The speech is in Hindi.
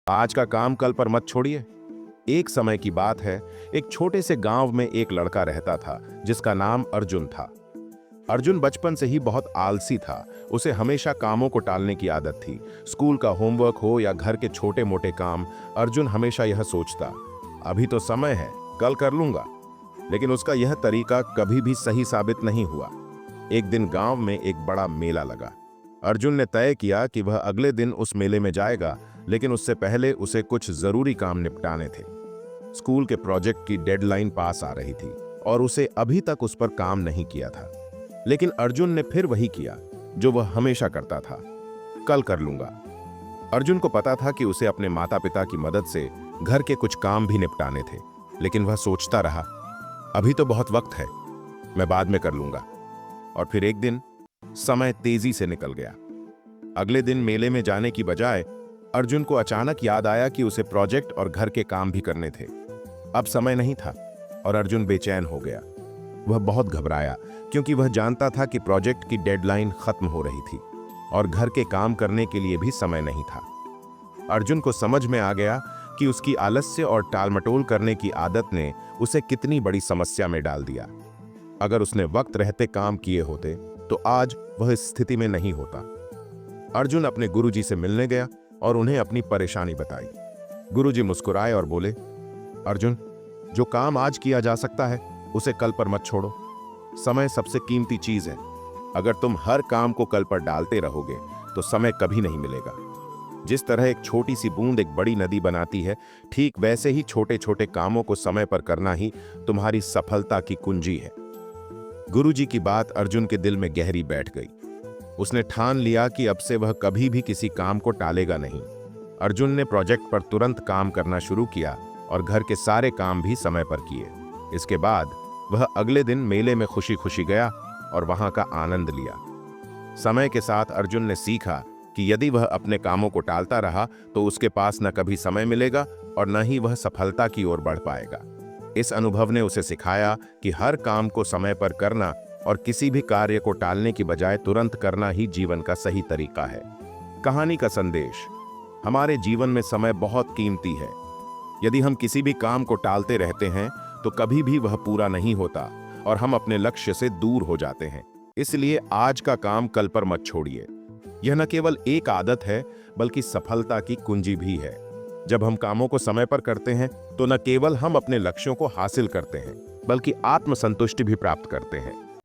आज का काम कल पर मत छोड़िए। एक समय की बात है, एक छोटे से गांव में एक लड़का रहता था जिसका नाम अर्जुन था। अर्जुन बचपन से ही बहुत आलसी था। उसे हमेशा कामों को टालने की आदत थी। स्कूल का होमवर्क हो या घर के छोटे मोटे काम, अर्जुन हमेशा यह सोचता, अभी तो समय है, कल कर लूंगा। लेकिन उसका यह तरीका कभी भी सही साबित नहीं हुआ। एक दिन गांव में एक बड़ा मेला लगा। अर्जुन ने तय किया कि वह अगले दिन उस मेले में जाएगा, लेकिन उससे पहले उसे कुछ जरूरी काम निपटाने थे। स्कूल के प्रोजेक्ट की डेडलाइन पास आ रही थी और उसे अभी तक उस पर काम नहीं किया था। लेकिन अर्जुन ने फिर वही किया जो वह हमेशा करता था, कल कर लूंगा। अर्जुन को पता था कि उसे अपने माता पिता की मदद से घर के कुछ काम भी निपटाने थे, लेकिन वह सोचता रहा, अभी तो बहुत वक्त है, मैं बाद में कर लूंगा। और फिर एक दिन समय तेजी से निकल गया। अगले दिन मेले में जाने की बजाय अर्जुन को अचानक याद आया कि उसे प्रोजेक्ट और घर के काम भी करने थे। अब समय नहीं था और अर्जुन बेचैन हो गया। वह बहुत घबराया क्योंकि वह जानता था कि प्रोजेक्ट की डेडलाइन खत्म हो रही थी और घर के काम करने के लिए भी समय नहीं था। अर्जुन को समझ में आ गया कि उसकी आलस्य और टालमटोल करने की आदत ने उसे कितनी बड़ी समस्या में डाल दिया। अगर उसने वक्त रहते काम किए होते तो आज वह इस स्थिति में नहीं होता। अर्जुन अपने गुरुजी से मिलने गया और उन्हें अपनी परेशानी बताई। गुरुजी मुस्कुराए और बोले, अर्जुन, जो काम आज किया जा सकता है उसे कल पर मत छोड़ो। समय सबसे कीमती चीज है। अगर तुम हर काम को कल पर डालते रहोगे तो समय कभी नहीं मिलेगा। जिस तरह एक छोटी सी बूंद एक बड़ी नदी बनाती है, ठीक वैसे ही छोटे छोटे कामों को समय पर करना ही तुम्हारी सफलता की कुंजी है। गुरुजी की बात अर्जुन के दिल में गहरी बैठ गई। उसने ठान लिया कि अब से वह कभी भी किसी काम को टालेगा नहीं। अर्जुन ने प्रोजेक्ट पर तुरंत काम करना शुरू किया और घर के सारे काम भी समय पर किए। इसके बाद वह अगले दिन मेले में खुशी खुशी गया और वहां का आनंद लिया। समय के साथ अर्जुन ने सीखा कि यदि वह अपने कामों को टालता रहा तो उसके पास न कभी समय मिलेगा और न ही वह सफलता की ओर बढ़ पाएगा। इस अनुभव ने उसे सिखाया कि हर काम को समय पर करना और किसी भी कार्य को टालने की बजाय तुरंत करना ही जीवन का सही तरीका है। कहानी का संदेश, हमारे जीवन में समय बहुत कीमती है। यदि हम किसी भी काम को टालते रहते हैं तो कभी भी वह पूरा नहीं होता और हम अपने लक्ष्य से दूर हो जाते हैं। इसलिए आज का काम कल पर मत छोड़िए। यह न केवल एक आदत है बल्कि सफलता की कुंजी भी है। जब हम कामों को समय पर करते हैं तो न केवल हम अपने लक्ष्यों को हासिल करते हैं बल्कि आत्मसंतुष्टि भी प्राप्त करते हैं।